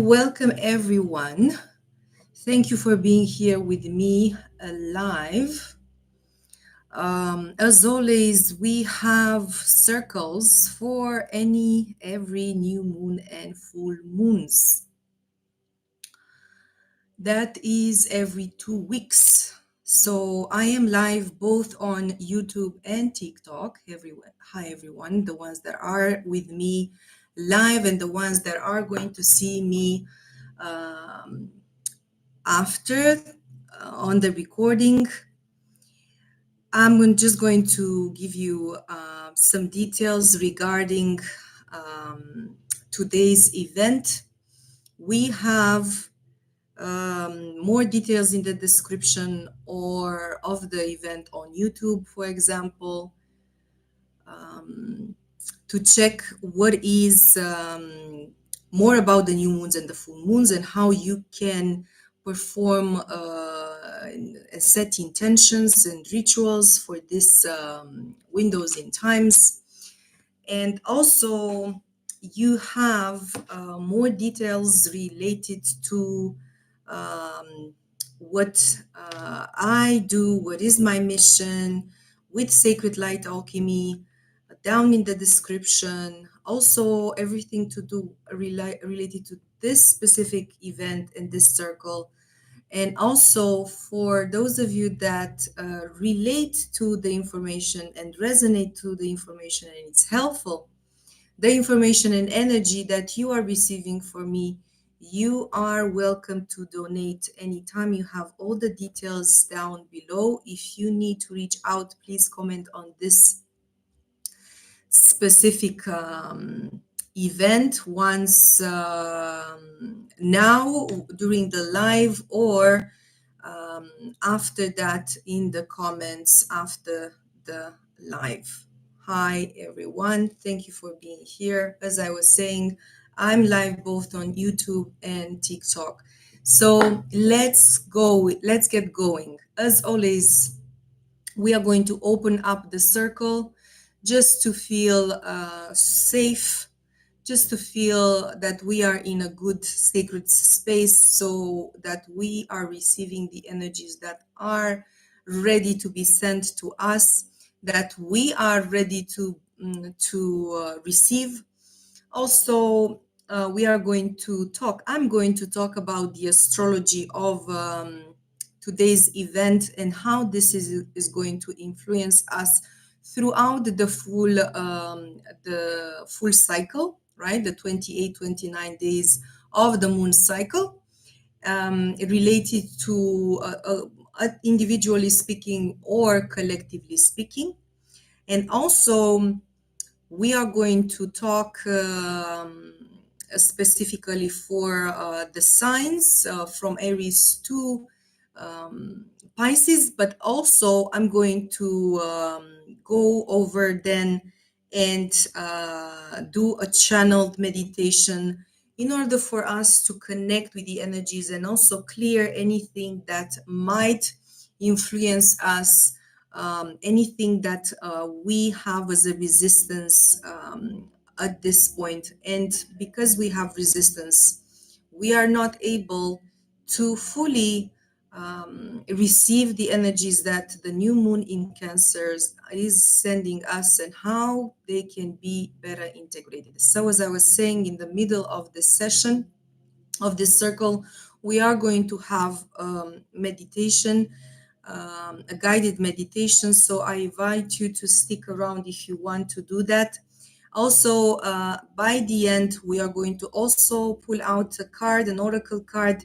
Welcome, everyone. Thank you for being here with me live. As always, we have circles for every new moon and full moons. That is every 2 weeks. So I am live both on YouTube and TikTok. Everyone, hi everyone, the ones that are with me live and the ones that are going to see me um, after on the recording. Just going to give you some details regarding today's event. We have more details in the description or of the event on YouTube, for example, to check what is more about the new moons and the full moons and how you can perform and set intentions and rituals for this windows in times. And also, you have more details related to what I do, what is my mission with Sacred Light Alchemy, down in the description. Also, everything to do related to this specific event and this circle. And also, for those of you that relate to the information and resonate to the information and it's helpful, the information and energy that you are receiving from me, you are welcome to donate anytime. You have all the details down below. If you need to reach out, please comment on this specific event once now during the live or after that in the comments after the live. Hi everyone, thank you for being here. As I was saying, I'm live both on YouTube and TikTok. So let's get going. As always, we are going to open up the circle just to feel safe, just to feel that we are in a good sacred space so that we are receiving the energies that are ready to be sent to us, that we are ready to receive. Also, we are going to talk. I'm going to talk about the astrology of today's event and how this is going to influence us throughout the full cycle, right? The 28, 29 days of the moon cycle, related to individually speaking or collectively speaking. And also, we are going to talk specifically for the signs from Aries to Pisces, but also I'm going to go over then and do a channeled meditation in order for us to connect with the energies and also clear anything that might influence us, anything that we have as a resistance at this point. And because we have resistance, we are not able to fully receive the energies that the new moon in Cancer is sending us and how they can be better integrated. So, as I was saying in the middle of the session of this circle, we are going to have meditation, a guided meditation. So I invite you to stick around if you want to do that. Also, by the end, we are going to also pull out a card, an oracle card,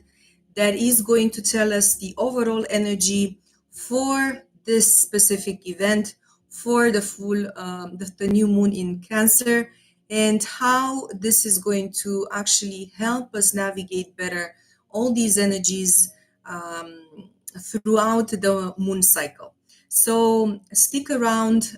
that is going to tell us the overall energy for this specific event, for the the new moon in Cancer, and how this is going to actually help us navigate better all these energies throughout the moon cycle. So stick around.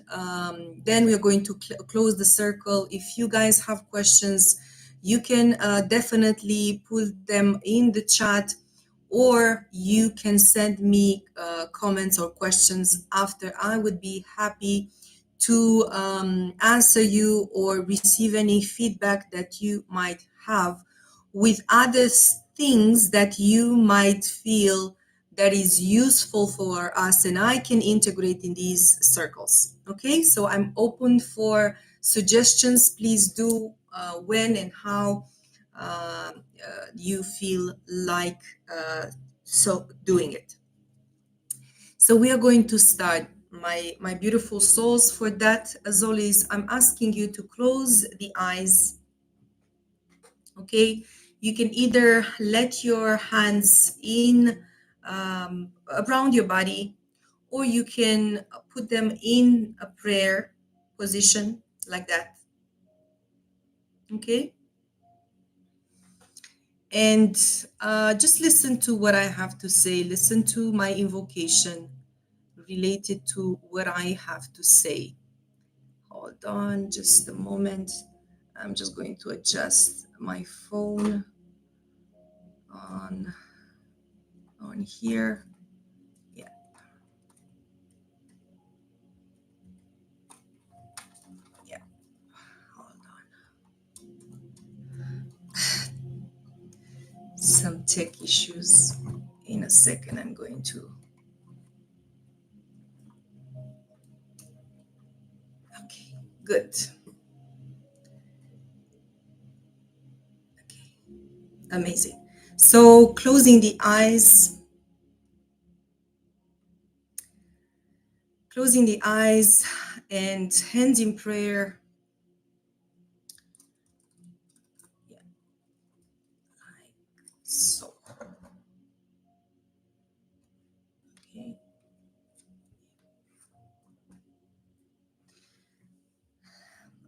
Then we are going to close the circle. If you guys have questions, you can definitely put them in the chat, or you can send me comments or questions after. I would be happy to answer you or receive any feedback that you might have with other things that you might feel that is useful for us and I can integrate in these circles. Okay, so I'm open for suggestions. Please do when and how you feel like so doing it. So we are going to start, my beautiful souls. For that, as always, I'm asking you to close the eyes. Okay, you can either let your hands in around your body, or you can put them in a prayer position like that. Okay, and just listen to what I have to say. Listen to my invocation related to what I have to say. Hold on just a moment. I'm just going to adjust my phone on here. Yeah, yeah. Hold on. Some tech issues. In a second, I'm going to. Okay, good. Okay, amazing. So closing the eyes, and hands in prayer. Yeah, like so. Okay.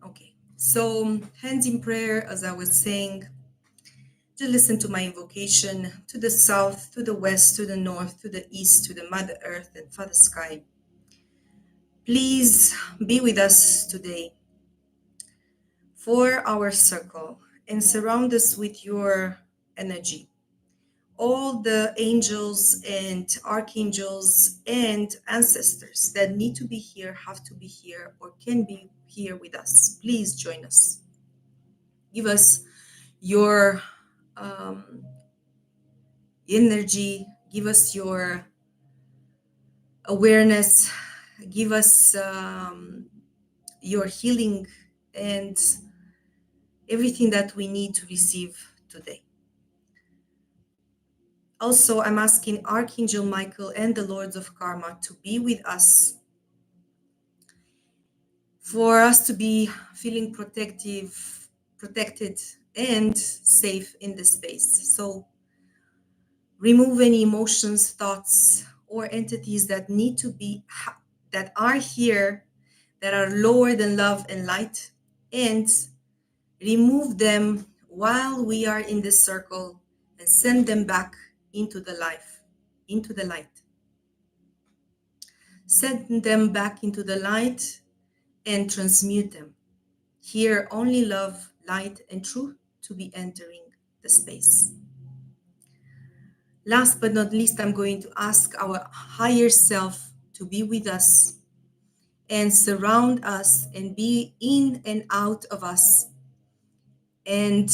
Okay. So hands in prayer, as I was saying, to listen to my invocation to the south, to the west, to the north, to the east, to the Mother Earth and Father Sky. Please be with us today for our circle and surround us with your energy. All the angels and archangels and ancestors that need to be here, have to be here, or can be here with us. Please join us. Give us your energy, give us your awareness, give us your healing and everything that we need to receive today. Also, I'm asking Archangel Michael and the Lords of Karma to be with us, for us to be feeling protected and safe in this space. So remove any emotions, thoughts, or entities that need to be, that are here, that are lower than love and light, and remove them while we are in this circle and send them back into the life, into the light. Send them back into the light and transmute them. Here, only love, light, and truth to be entering the space. Last but not least, I'm going to ask our higher self to be with us and surround us and be in and out of us and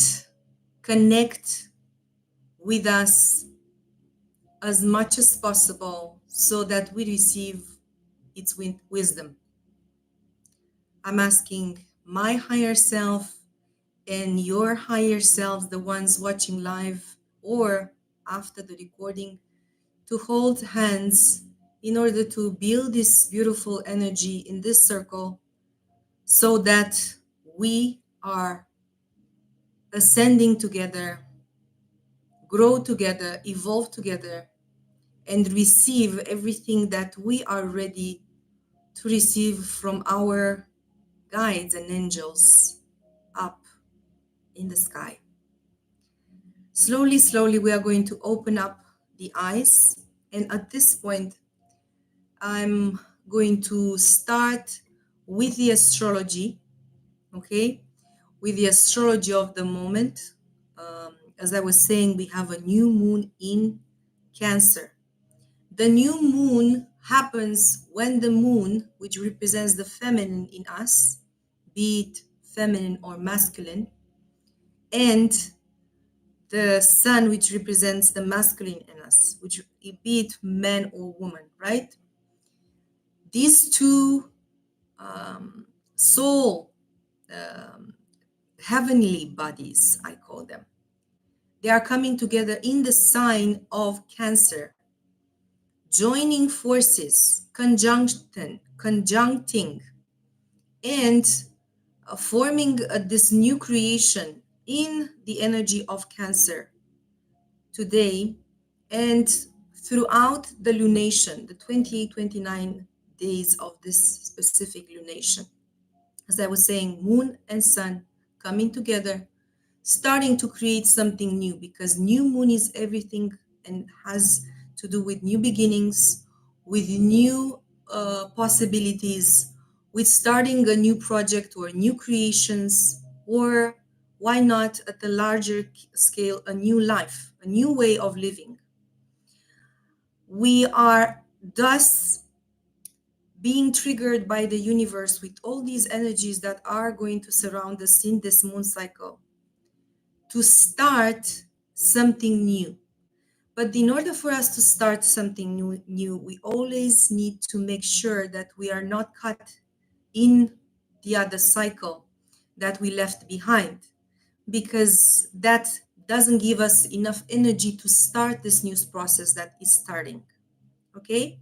connect with us as much as possible so that we receive its wisdom. I'm asking my higher self and your higher selves, the ones watching live or after the recording, to hold hands in order to build this beautiful energy in this circle so that we are ascending together, grow together, evolve together, and receive everything that we are ready to receive from our guides and angels up in the sky. Slowly, slowly, we are going to open up the eyes. And at this point, I'm going to start with the astrology, okay? With the astrology of the moment. As I was saying, we have a new moon in Cancer. The new moon happens when the moon, which represents the feminine in us, be it feminine or masculine, and the sun, which represents the masculine in us, which be it man or woman, right? These two soul heavenly bodies, I call them, they are coming together in the sign of Cancer, joining forces, conjuncting, and forming this new creation in the energy of Cancer today and throughout the lunation, the 28, 29 days of this specific lunation. As I was saying, moon and sun coming together, starting to create something new, because new moon is everything and has to do with new beginnings, with new possibilities, with starting a new project or new creations, or why not at a larger scale, a new life, a new way of living. We are thus being triggered by the universe with all these energies that are going to surround us in this moon cycle to start something new. But in order for us to start something new, we always need to make sure that we are not caught in the other cycle that we left behind, because that doesn't give us enough energy to start this new process that is starting. Okay?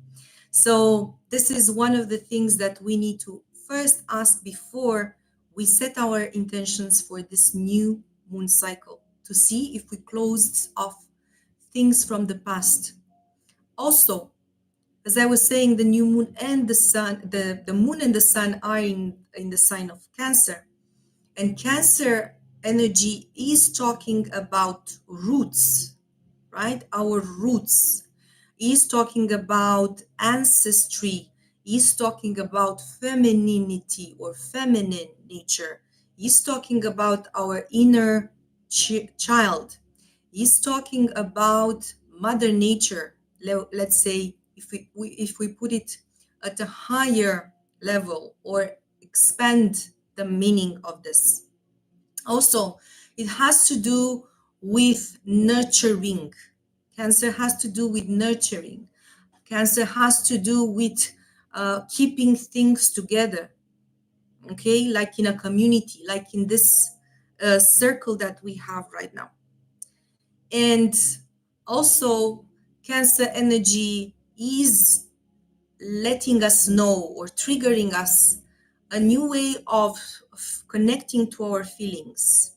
So this is one of the things that we need to first ask before we set our intentions for this new moon cycle, to see if we closed off things from the past. Also, as I was saying, the new moon and the sun, the moon and the sun are in the sign of Cancer. And Cancer energy is talking about roots, right? Our roots. He's talking about ancestry. He's talking about femininity or feminine nature. He's talking about our inner child. He's talking about Mother Nature. Let's say if we put it at a higher level or expand the meaning of this. Also, it has to do with nurturing. Cancer has to do with nurturing. Cancer has to do with keeping things together, okay? Like in a community, like in this circle that we have right now. And also, Cancer energy is letting us know or triggering us a new way of connecting to our feelings,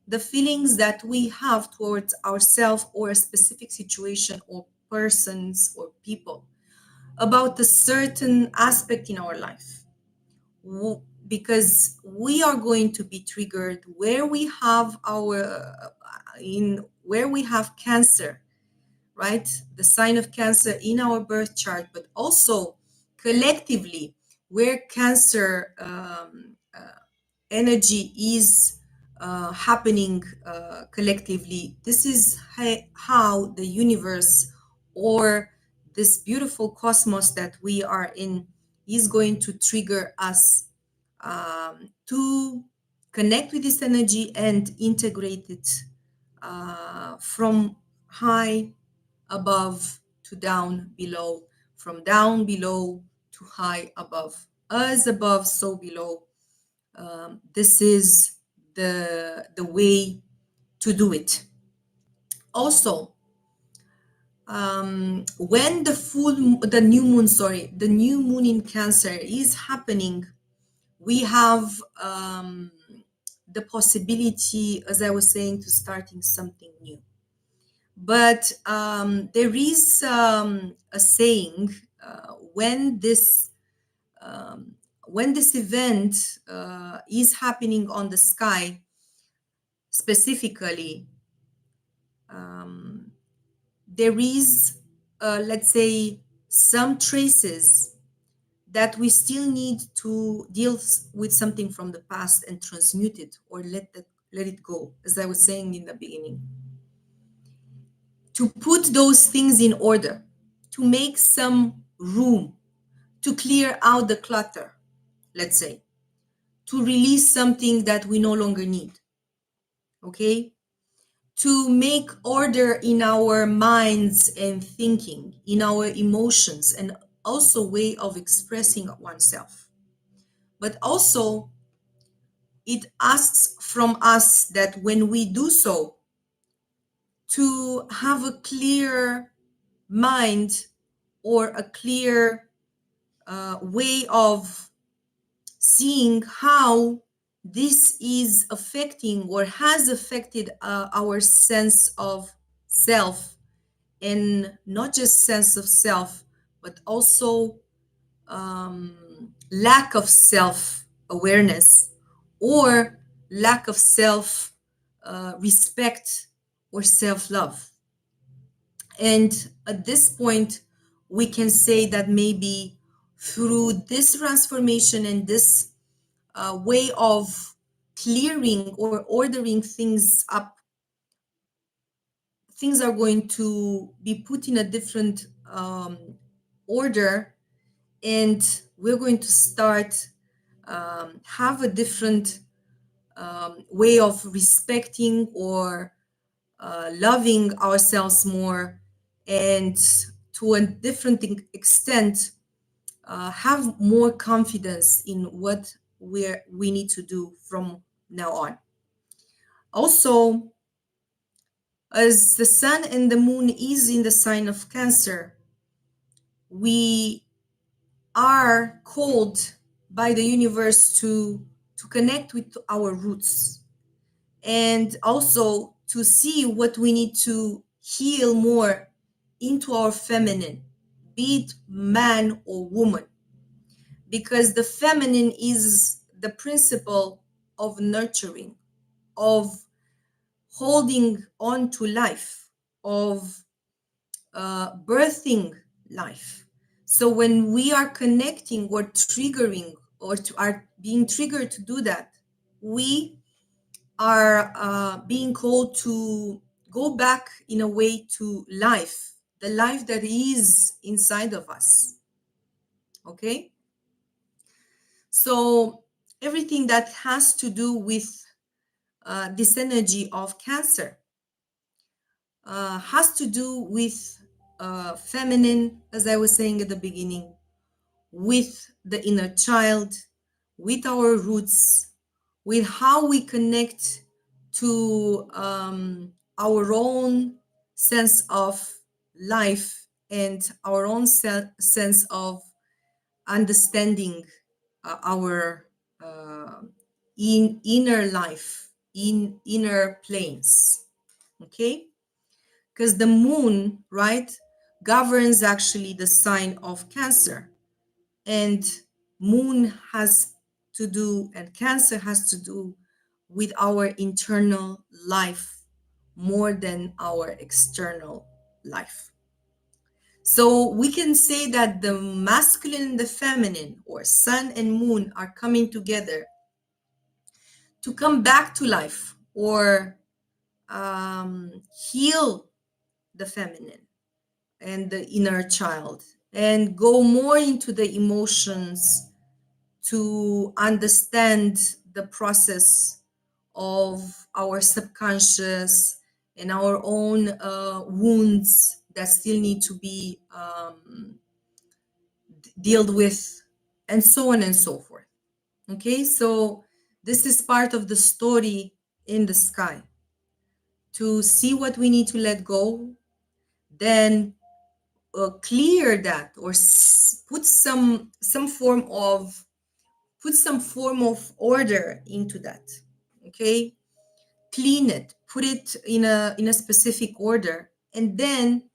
the feelings that we have towards ourselves or a specific situation or persons or people, about a certain aspect in our life. Because we are going to be triggered where we have where we have Cancer, right? The sign of Cancer in our birth chart, but also collectively where Cancer energy is happening collectively. This is how the universe or this beautiful cosmos that we are in is going to trigger us to connect with this energy and integrate it from high above to down below, from down below to high above. As above, so below. This is the way to do it. Also, when the new moon in Cancer is happening, we have the possibility, as I was saying, to starting something new. But there is a saying when this event is happening on the sky, specifically, there is, let's say, some traces that we still need to deal with something from the past and transmute it or let it go, as I was saying in the beginning. To put those things in order, to make some room, to clear out the clutter, let's say, to release something that we no longer need, okay? to make order in our minds and thinking, in our emotions, and also way of expressing oneself. But also, it asks from us that when we do so, to have a clear mind or a clear way of seeing how this is affecting or has affected our sense of self, and not just sense of self, but also lack of self awareness or lack of self respect or self love. And at this point, we can say that maybe through this transformation and this way of clearing or ordering things up, things are going to be put in a different order, and we're going to start have a different way of respecting or loving ourselves more, and to a different extent have more confidence in what we need to do from now on. Also, as the sun and the moon is in the sign of Cancer, we are called by the universe to connect with our roots, and also to see what we need to heal more into our feminine, be it man or woman, because the feminine is the principle of nurturing, of holding on to life, of birthing life. So when we are connecting or triggering or are being triggered to do that, we are being called to go back in a way to life, the life that is inside of us. Okay? So everything that has to do with this energy of Cancer has to do with feminine, as I was saying at the beginning, with the inner child, with our roots, with how we connect to our own sense of life and our own sense of understanding our inner life, in inner planes. Okay? Because the moon, right, governs actually the sign of Cancer, and moon has to do and Cancer has to do with our internal life more than our external life. So we can say that the masculine and the feminine, or sun and moon, are coming together to come back to life or heal the feminine and the inner child, and go more into the emotions, to understand the process of our subconscious and our own wounds that still need to be dealt with, and so on and so forth. Okay, so this is part of the story in the sky, to see what we need to let go, then clear that, or put some form of order into that. Okay, clean it, put it in a specific order, and then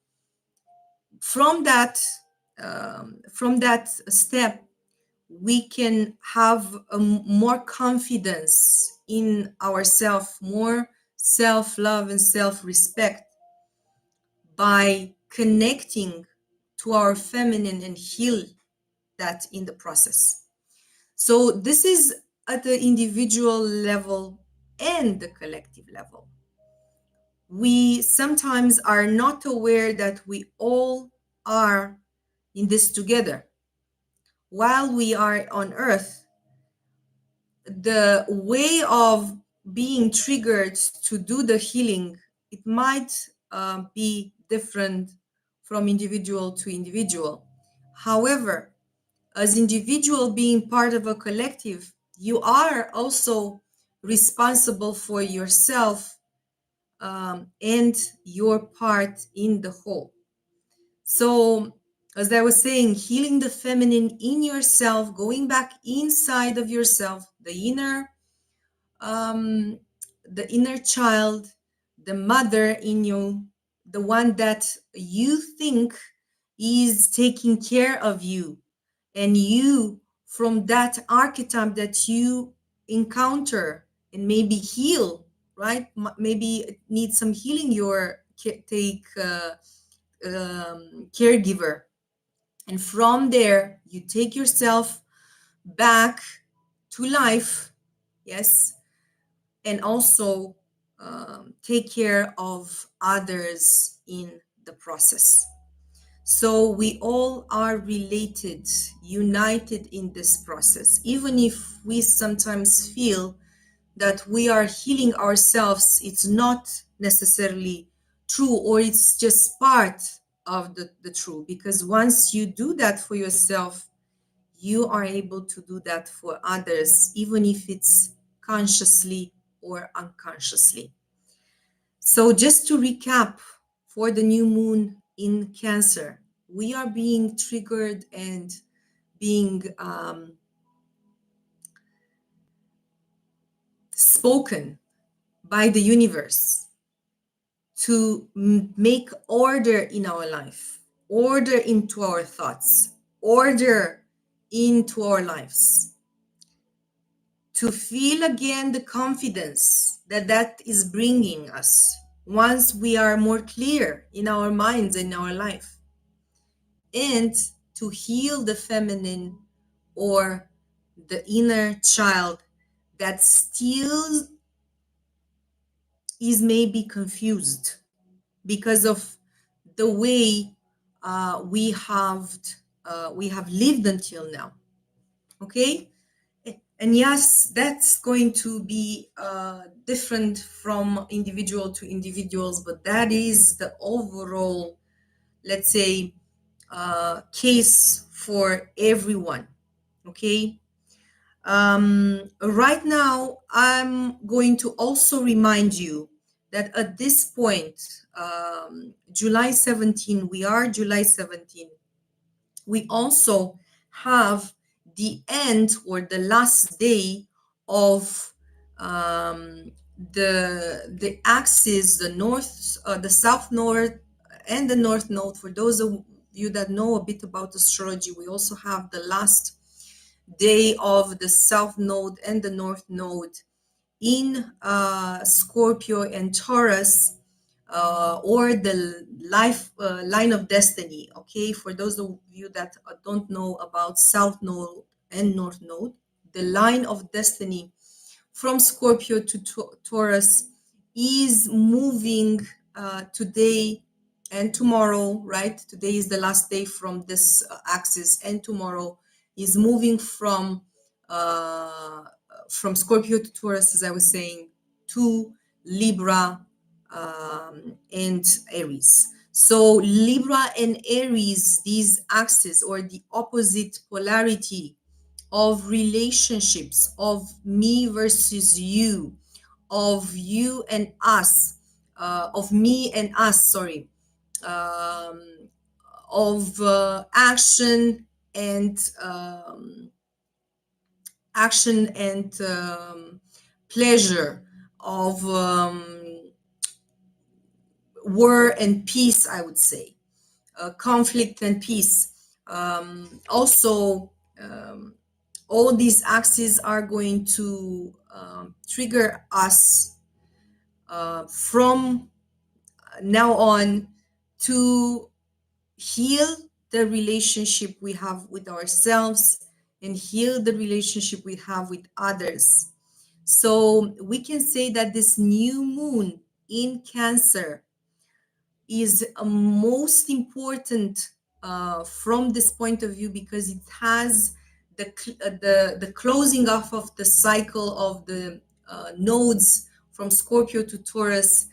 from that step, we can have more confidence in ourselves, more self-love and self-respect, by connecting to our feminine and heal that in the process. So this is at the individual level and the collective level. We sometimes are not aware that we all are in this together. While we are on earth, the way of being triggered to do the healing it might be different from individual to individual. However, as individual being part of a collective, you are also responsible for yourself and your part in the whole. So, as I was saying, healing the feminine in yourself, going back inside of yourself, um, the inner child, the mother in you, the one that you think is taking care of you, and you from that archetype that you encounter and maybe heal, right? Maybe it needs some healing. Your take caregiver, and from there you take yourself back to life, yes, and also take care of others in the process. So we all are related, united in this process, even if we sometimes feel that we are healing ourselves. It's not necessarily true, or it's just part of the true, because once you do that for yourself, you are able to do that for others, even if it's consciously or unconsciously. So, just to recap, for the new moon in Cancer, we are being triggered and being spoken by the universe to make order in our life, order into our thoughts, order into our lives, to feel again the confidence that that is bringing us once we are more clear in our minds and in our life, and to heal the feminine or the inner child that still is maybe confused because of the way we have lived until now. Okay, and yes, that's going to be different from individual to individuals, but that is the overall, let's say, case for everyone. Okay. Right now, I'm going to also remind you that at this point, July 17, we are July 17, we also have the end or the last day of the axis, the north, the south node, and the north node. For those of you that know a bit about astrology, we also have the last day of the south node and the north node in Scorpio and Taurus, or the life line of destiny. Okay, for those of you that don't know about south node and north node, the line of destiny from Scorpio to Taurus is moving today and tomorrow, right? Today is the last day from this axis, and tomorrow is moving from Scorpio to Taurus, as I was saying, to Libra and Aries. So Libra and Aries, these axes or the opposite polarity of relationships, of me versus you, of you and us, of me and us, sorry, um, of action and pleasure, of war and peace, I would say, conflict and peace. Also, all these axes are going to trigger us from now on to heal the relationship we have with ourselves and heal the relationship we have with others. So we can say that this new moon in Cancer is most important from this point of view, because it has the closing off of the cycle of the nodes from Scorpio to Taurus,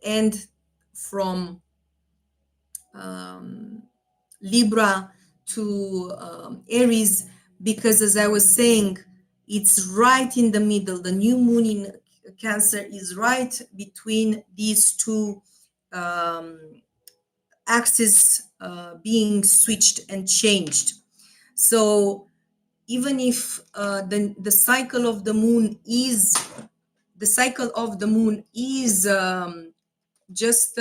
and from um, Libra to Aries, because as I was saying, it's right in the middle. The new moon in Cancer is right between these two um, axes being switched and changed. So even if the cycle of the moon is just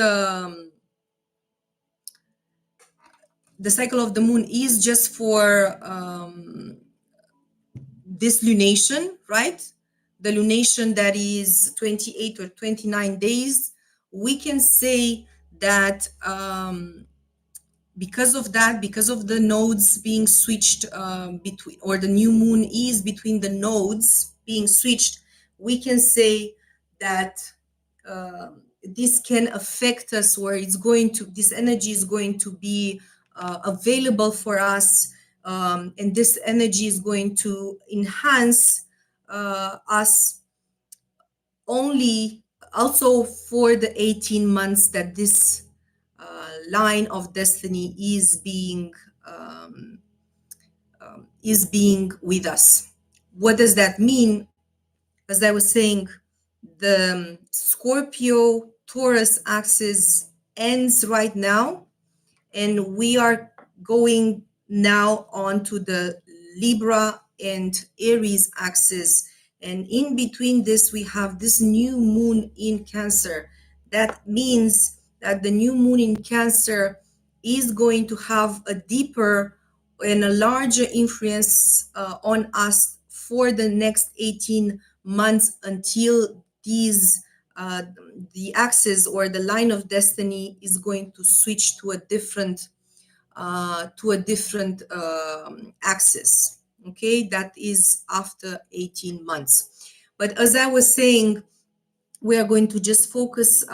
the cycle of the moon is just for this lunation, right? The lunation that is 28 or 29 days, we can say that because of that, because of the nodes being switched between, or the new moon is between the nodes being switched, we can say that this can affect us, or this energy is going to be available for us, and this energy is going to enhance us only also for the 18 months that this line of destiny is being with us. What does that mean? As I was saying, the Scorpio Taurus axis ends right now, and we are going now on to the Libra and Aries axis. And in between this, we have this new moon in Cancer. That means that the new moon in Cancer is going to have a deeper and a larger influence on us for the next 18 months until uh, the axis or the line of destiny is going to switch to a different axis. Okay, that is after 18 months. But as I was saying, we are going to just focus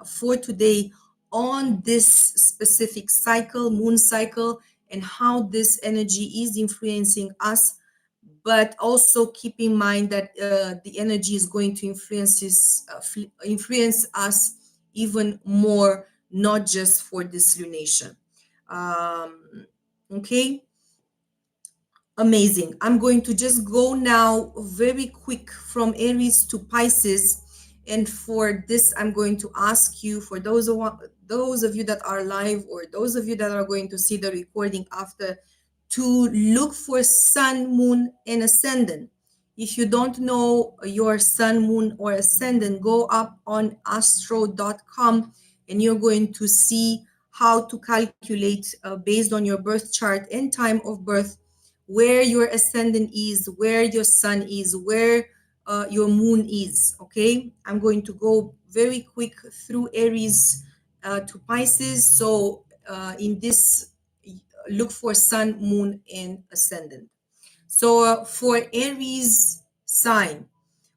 for today on this specific cycle, moon cycle, and how this energy is influencing us. But also keep in mind that the energy is going to influence us even more, not just for this lunation. Okay, amazing. I'm going to just go now very quick from Aries to Pisces. And for this, I'm going to ask you, for those of you that are live, or those of you that are going to see the recording after, to look for sun, moon, and ascendant. If you don't know your sun, moon, or ascendant, go up on astro.com and you're going to see how to calculate based on your birth chart and time of birth where your ascendant is, where your sun is, where your moon is. Okay, I'm going to go very quick through Aries to Pisces. So in this, look for sun, moon, and ascendant. So for Aries sign,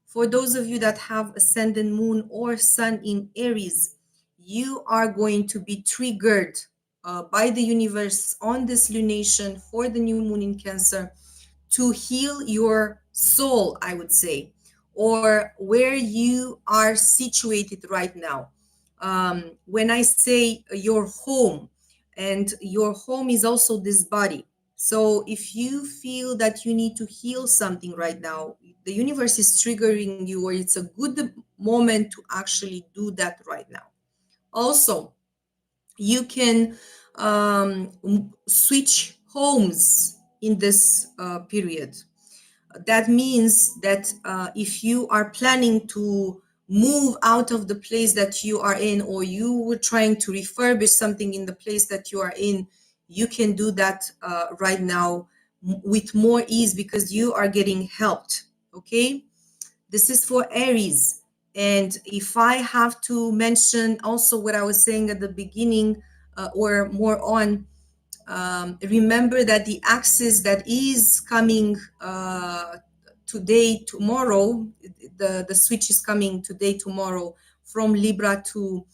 for those of you that have ascendant, moon, or sun in Aries, you are going to be triggered by the universe on this lunation for the new moon in Cancer to heal your soul, I would say, or where you are situated right now. When I say your home, and your home is also this body. So if you feel that you need to heal something right now, the universe is triggering you, or it's a good moment to actually do that right now. Also, you can switch homes in this period. That means that if you are planning to move out of the place that you are in, or you were trying to refurbish something in the place that you are in, you can do that right now with more ease, because you are getting helped. Okay, this is for Aries. And if I have to mention also what I was saying at the beginning, or more on, remember that the axis that is coming today, tomorrow, the switch is coming today, tomorrow, from Libra to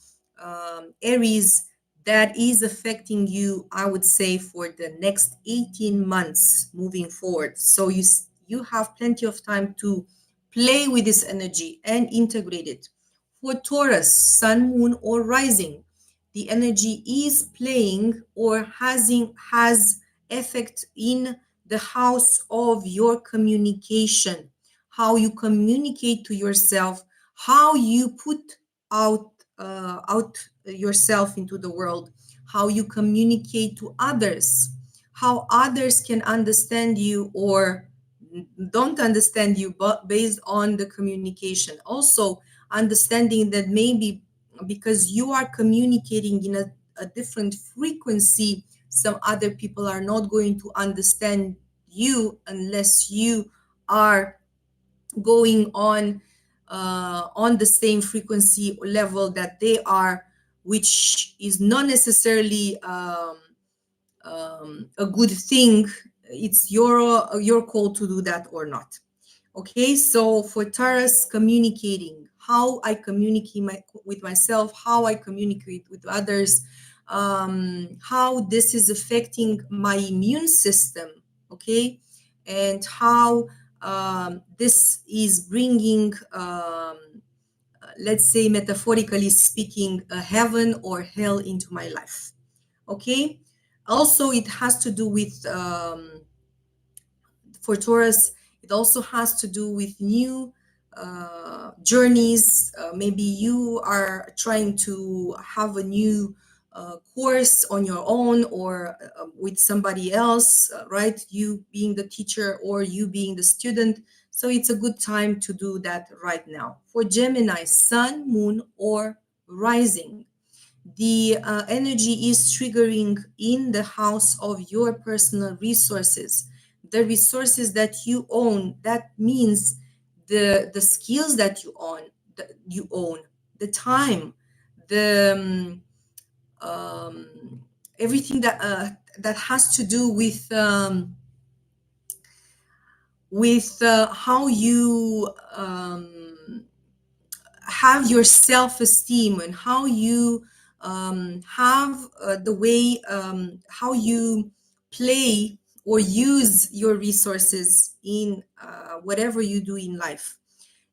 Aries, that is affecting you, I would say, for the next 18 months moving forward. So you have plenty of time to play with this energy and integrate it For Taurus, sun, moon, or rising, the energy is playing or has effect in the house of your communication, how you communicate to yourself, how you put out out yourself into the world, how you communicate to others, how others can understand you or don't understand you, but based on the communication. Also, understanding that maybe because you are communicating in a different frequency, some other people are not going to understand you unless you are going on the same frequency level that they are, which is not necessarily a good thing. It's your call to do that or not. Okay, so for Taurus, communicating, how I communicate with myself, how I communicate with others, how this is affecting my immune system, okay, and how this is bringing, let's say, metaphorically speaking, a heaven or hell into my life. Okay, also it has to do with for Taurus, it also has to do with new journeys. Maybe you are trying to have a new course on your own or with somebody else, right? You being the teacher or you being the student. So it's a good time to do that right now. For Gemini, sun, moon, or rising, the energy is triggering in the house of your personal resources, the resources that you own. That means the skills that you own, the time, the everything that has to do with how you have your self-esteem and how you have the way how you play or use your resources in whatever you do in life.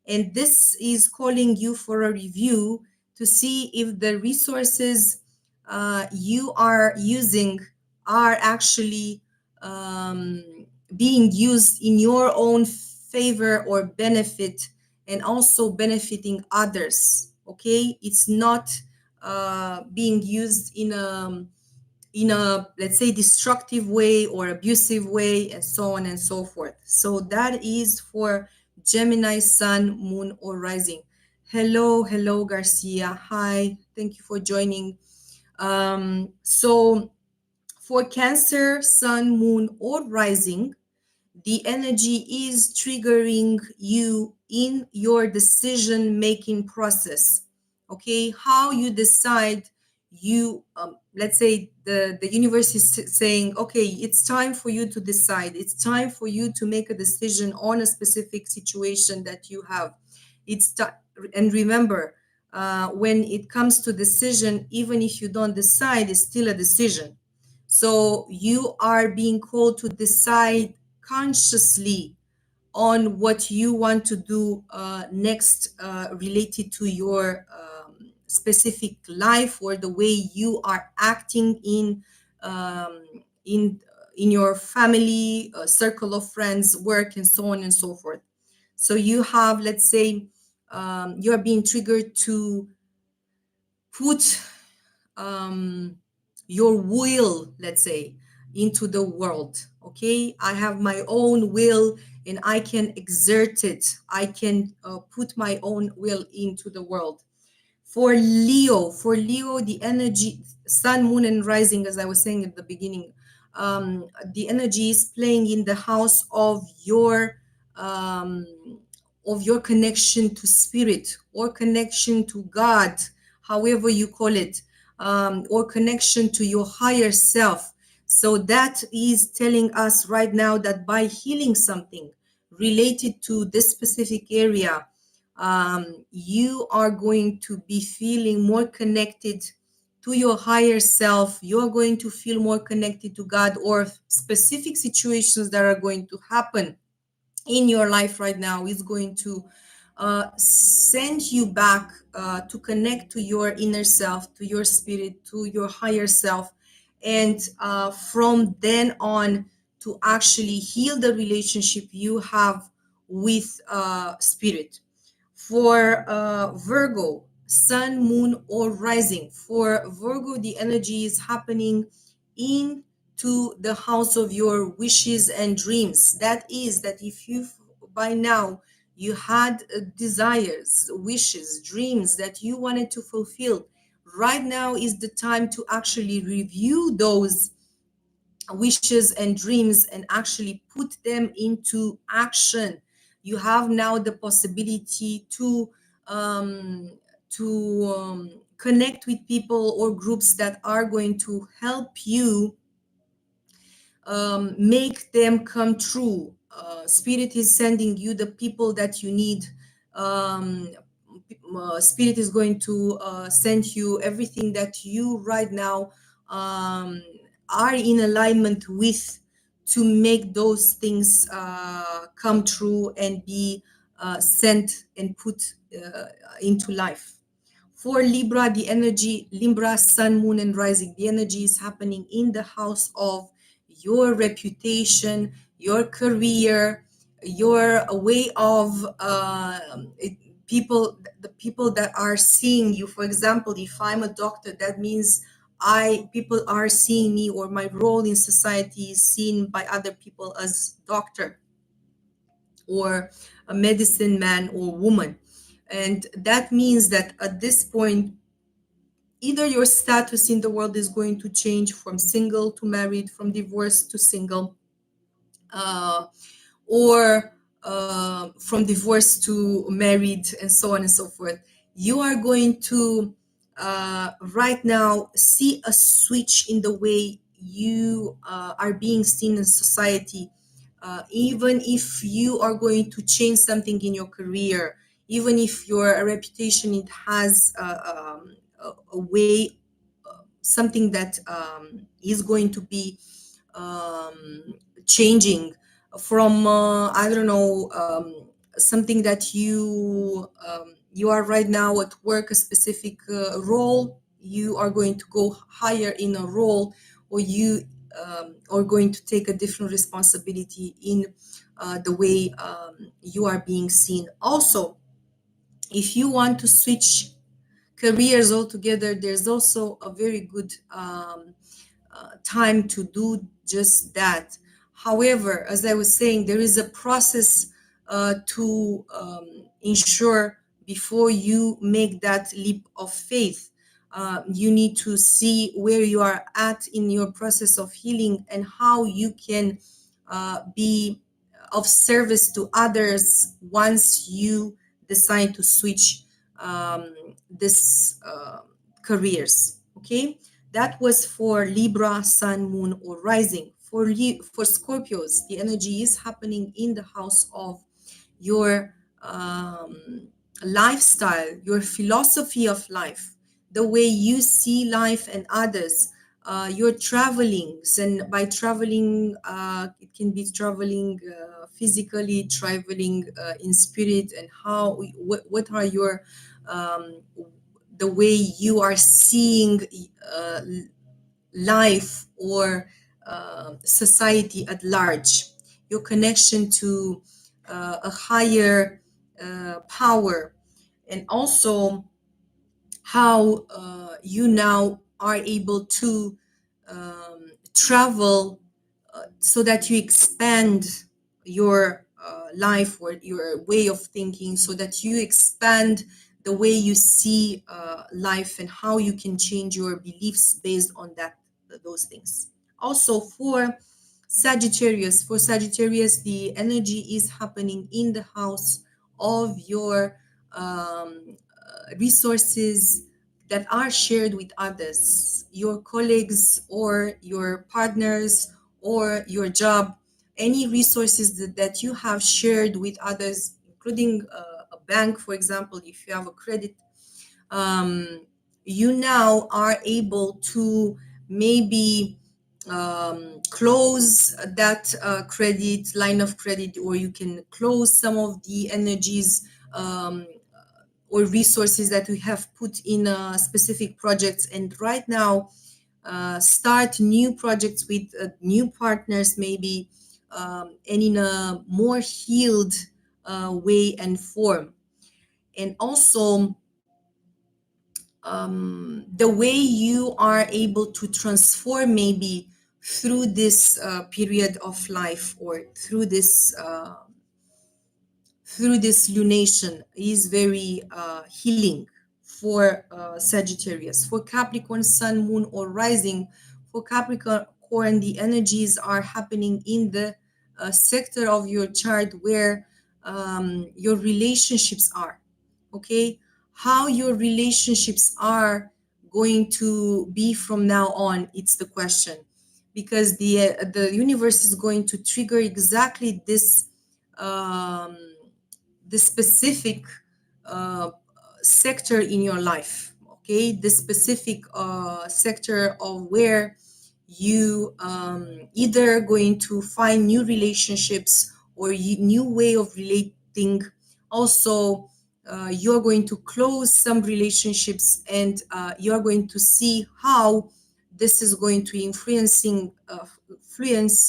And this is calling you for a review to see if the resources you are using are actually um, being used in your own favor or benefit, and also benefiting others. Okay, it's not being used in a, let's say, destructive way or abusive way, and so on and so forth. So that is for Gemini, sun, moon, or rising. Hello, Garcia. Hi, thank you for joining. So for Cancer, sun, moon, or rising, the energy is triggering you in your decision making process. Okay, how you decide, you let's say the universe is saying, okay, it's time for you to decide, it's time for you to make a decision on a specific situation that you have. And remember, when it comes to decision, even if you don't decide, it's still a decision. So you are being called to decide consciously on what you want to do next, related to your specific life or the way you are acting um, in in your family, circle of friends, work, and so on and so forth. So you have, let's say, you are being triggered to put um, your will, let's say, into the world. Okay, I have my own will and I can exert it. I can put my own will into the world. For Leo, the energy, sun, moon, and rising, as I was saying at the beginning, the energy is playing in the house um, of your connection to spirit or connection to God, however you call it, or connection to your higher self. So that is telling us right now that by healing something related to this specific area, you are going to be feeling more connected to your higher self. You're going to feel more connected to God, or specific situations that are going to happen in your life right now is going to send you back to connect to your inner self, to your spirit, to your higher self, and from then on to actually heal the relationship you have with spirit. For Virgo, sun, moon, or rising. For Virgo, the energy is happening into the house of your wishes and dreams. That is, that if you by now you had desires, wishes, dreams that you wanted to fulfill, right now is the time to actually review those wishes and dreams and actually put them into action. You have now the possibility um, to connect with people or groups that are going to help you make them come true. Spirit is sending you the people that you need. Um, Spirit is going to send you everything that you right now um, are in alignment with to make those things come true and be sent and put into life. For Libra, the energy, Libra, sun, moon, and rising, the energy is happening in the house of your reputation, your career, your way of people, the people that are seeing you. For example, if I'm a doctor, that means I people are seeing me, or my role in society is seen by other people as doctor or a medicine man or woman. And that means that at this point, either your status in the world is going to change from single to married, from divorced to single, uh, or from divorced to married, and so on and so forth. You are going to right now see a switch in the way you are being seen in society. Even if you are going to change something in your career, even if your reputation it has a way, something that is going to be changing from I don't know, something that you are right now at work, a specific role. You are going to go higher in a role, or you are going to take a different responsibility in the way you are being seen. Also, if you want to switch careers altogether, there's also a very good time to do just that. However, as I was saying, there is a process to ensure before you make that leap of faith. You need to see where you are at in your process of healing and how you can be of service to others once you decide to switch this careers. Okay, that was for Libra, Sun, Moon, or Rising. For Scorpios, the energy is happening in the house of your lifestyle, your philosophy of life, the way you see life and others, your travelings. And by traveling, it can be traveling physically, traveling in spirit, and how, what are your, um, the way you are seeing uh, life or society at large, your connection to a higher power, and also how you now are able to travel so that you expand your life or your way of thinking, so that you expand the way you see life and how you can change your beliefs based on that, those things. Also for Sagittarius, the energy is happening in the house of your resources that are shared with others, your colleagues or your partners or your job, any resources that you have shared with others, including a bank, for example, if you have a credit, um, you now are able to maybe close that credit line of credit, or you can close some of the energies um, or resources that we have put in specific projects, and right now start new projects with new partners maybe, and in a more healed way and form. And also the way you are able to transform maybe through this period of life, or through this lunation, is very healing for Sagittarius. For Capricorn, Sun, Moon, or Rising, for Capricorn, the energies are happening in the sector of your chart where your relationships are. Okay, how your relationships are going to be from now on, it's the question, because the universe is going to trigger exactly um, this specific uh, sector in your life. Okay, this specific sector of where you either going to find new relationships or new way of relating. Also you're going to close some relationships, and you're going to see how this is going to influence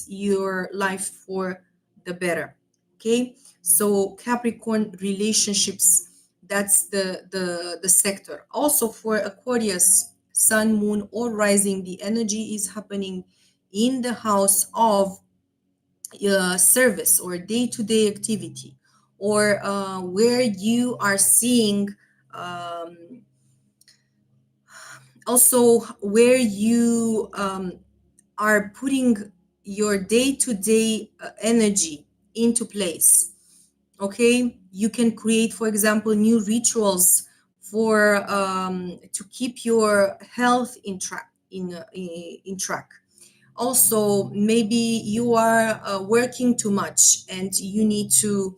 your life for the better. Okay, so Capricorn relationships, that's the sector. Also for Aquarius, Sun, Moon, or Rising, the energy is happening in the house of service or day-to-day activity, or where you are seeing, um, also where you are putting your day-to-day energy into place. Okay, you can create, for example, new rituals for to keep your health in track. Also maybe you are working too much and you need to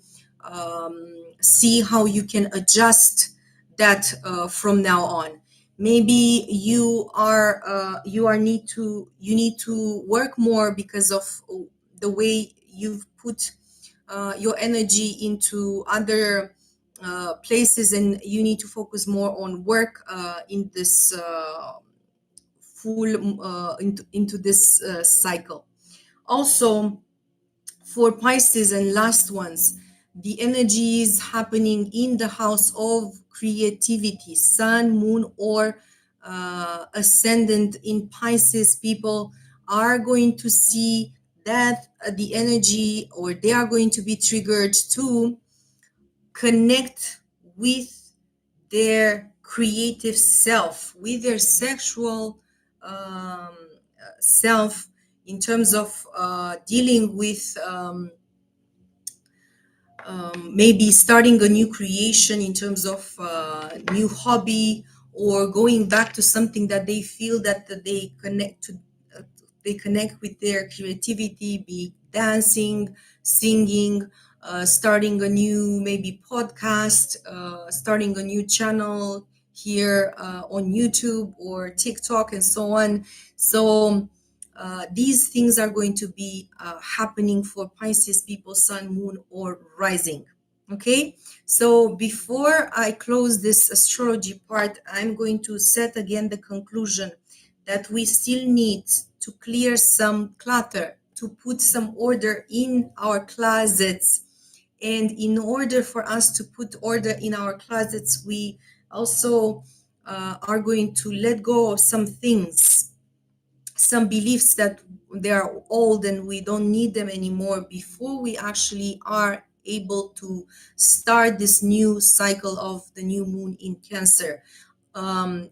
see how you can adjust that from now on. Maybe you need to work more because of the way you've put your energy into other places, and you need to focus more on work in this full into this cycle. Also for Pisces and last ones, the energy is happening in the house of creativity. Sun, Moon, or ascendant in Pisces people are going to see that the energy, or they are going to be triggered to connect with their creative self, with their sexual self, in terms of dealing with maybe starting a new creation in terms of new hobby, or going back to something that they feel that uh, they connect with their creativity, be dancing, singing, starting a new maybe podcast, starting a new channel here on YouTube or TikTok and so on. So these things are going to be happening for Pisces people, Sun, Moon, or Rising. Okay, so before I close this astrology part, I'm going to set again the conclusion that we still need to clear some clutter, to put some order in our closets. And in order for us to put order in our closets, we also are going to let go of some things, some beliefs that they are old and we don't need them anymore, before we actually are able to start this new cycle of the new moon in Cancer.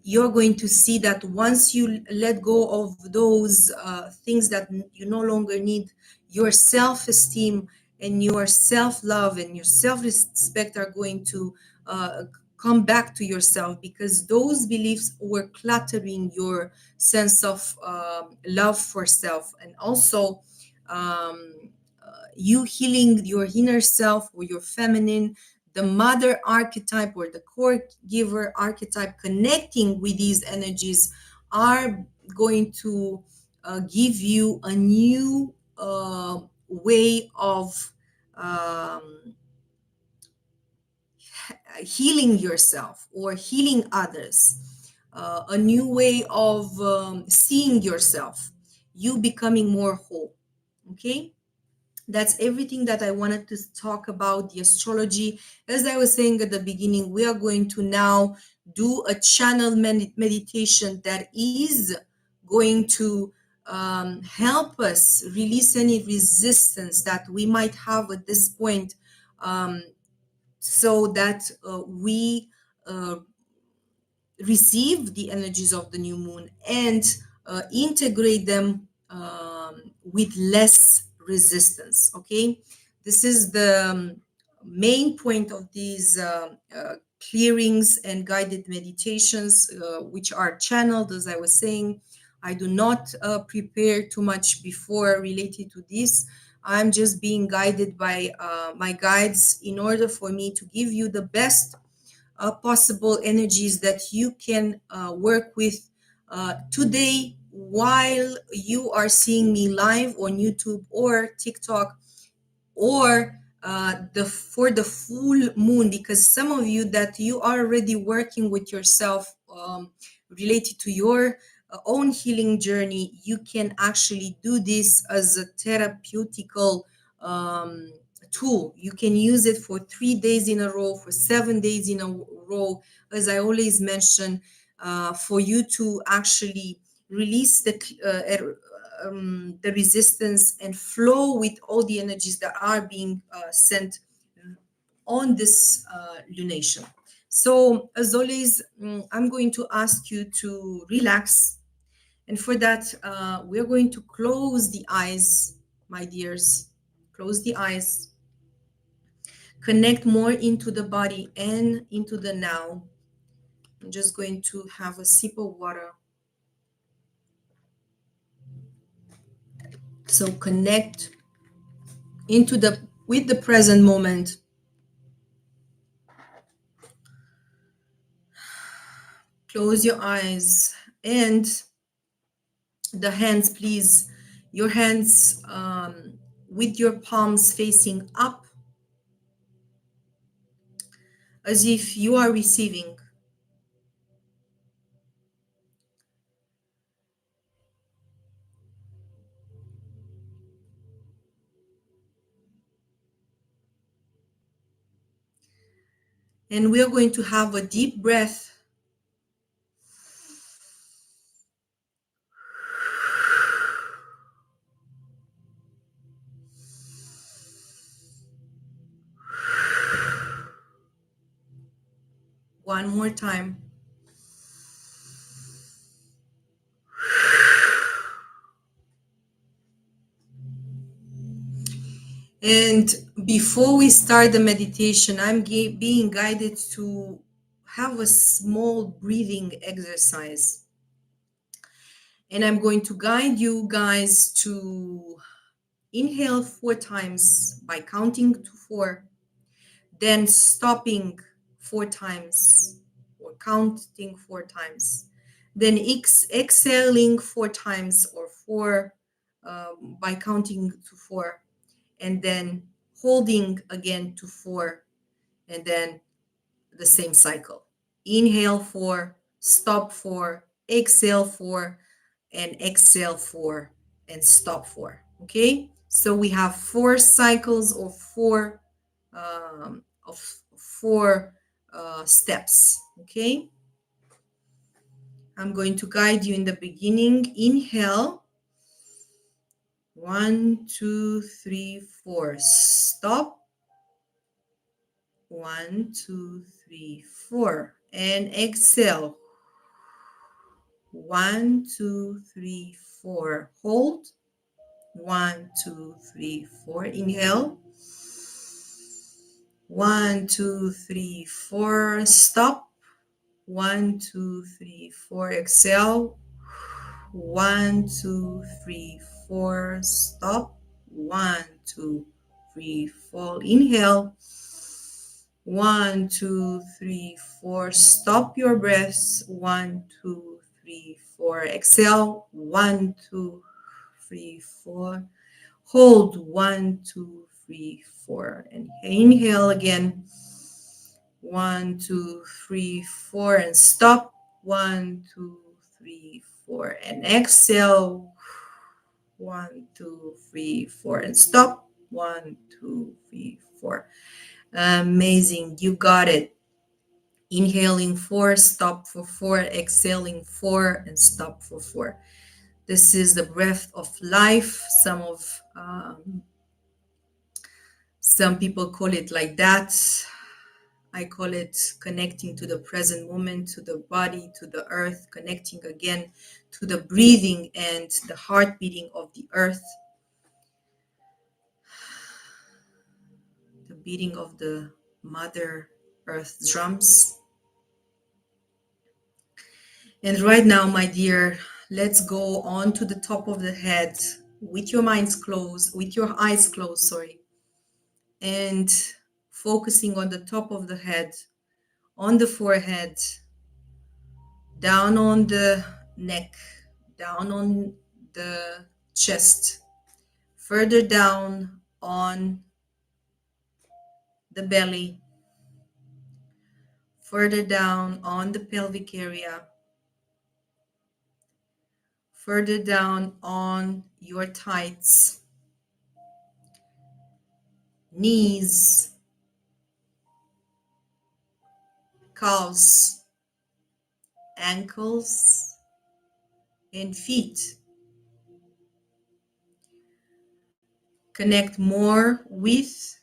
You're going to see that once you let go of those things that you no longer need, your self-esteem and your self-love and your self-respect are going to come back to yourself, because those beliefs were cluttering your sense of love for self. And also um, you healing your inner self or your feminine, the mother archetype or the core giver archetype, connecting with these energies are going to give you a new way of um, healing yourself or healing others, a new way of seeing yourself, you becoming more whole. Okay, that's everything that I wanted to talk about the astrology. As I was saying at the beginning, we are going to now do a channel meditation that is going to help us release any resistance that we might have at this point, um, so that we uh, receive the energies of the new moon and integrate them with less resistance. Okay, this is the main point of these clearings and guided meditations, which are channeled, as I was saying. I do not prepare too much before related to this. I'm just being guided by my guides in order for me to give you the best possible energies that you can work with today while you are seeing me live on YouTube or TikTok, or the for the full moon, because some of you that you are already working with yourself related to your own healing journey, you can actually do this as a therapeutical um, tool. You can use it for 3 days in a row, for 7 days in a row, as I always mention, for you to actually release the resistance and flow with all the energies that are being sent on this lunation. So, as always, I'm going to ask you to relax. And for that, we're going to close the eyes, my dears. Close the eyes. Connect more into the body and into the now. I'm just going to have a sip of water. So connect into the with the present moment. Close your eyes and the hands, please. Your hands with your palms facing up as if you are receiving. And we are going to have a deep breath. One more time. And before we start the meditation, I'm being guided to have a small breathing exercise. And I'm going to guide you guys to inhale 4 times by counting to 4, then stopping 4 times or counting 4 times, then exhaling 4 times or 4 by counting to 4, and then holding again to 4, and then the same cycle. Inhale 4, stop 4, exhale 4, and exhale 4, and stop 4. Okay, so we have 4 cycles or four steps. Okay, I'm going to guide you in the beginning. Inhale, 1, 2, 3, 4. Stop, 1, 2, 3, 4, and exhale, 1, 2, 3, 4. Hold, 1, 2, 3, 4. Inhale, 1, 2, 3, 4. Stop, 1, 2, 3, 4. Exhale, 1, 2, 3, 4. Stop, 1, 2, 3, 4. Inhale, 1, 2, 3, 4. Stop your breaths, 1, 2, 3, 4. Exhale, 1, 2, 3, 4. Hold, 1, 2, 3, 4. And inhale again, 1, 2, 3, 4, and stop. 1, 2, 3, 4, and exhale. 1, 2, 3, 4, and stop. 1, 2, 3, 4. Amazing. You got it. Inhaling 4, stop for 4, exhaling 4, and stop for 4. This is the breath of life. Some people call it like that. I call it connecting to the present moment, to the body, to the earth, connecting again to the breathing and the heart beating of the earth, the beating of the Mother Earth drums. And right now, my dear, let's go on to the top of the head with your eyes closed, sorry, and focusing on the top of the head, on the forehead, down on the neck, down on the chest, further down on the belly, further down on the pelvic area, further down on your tights, knees, calves, ankles, and feet. Connect more with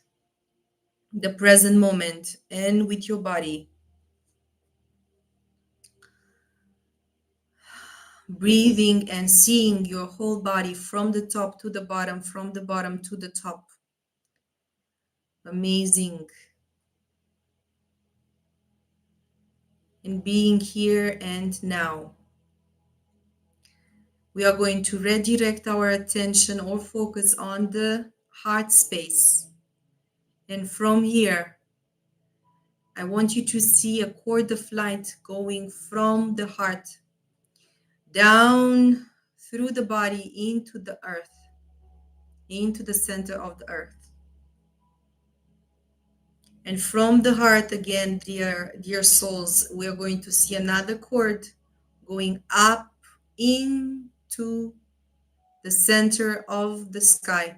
the present moment and with your body. Breathing and seeing your whole body from the top to the bottom, from the bottom to the top. Amazing. And being here and now. We are going to redirect our attention or focus on the heart space. And from here, I want you to see a cord of light going from the heart down through the body into the earth, into the center of the earth. And from the heart again, dear souls, we are going to see another cord going up into the center of the sky.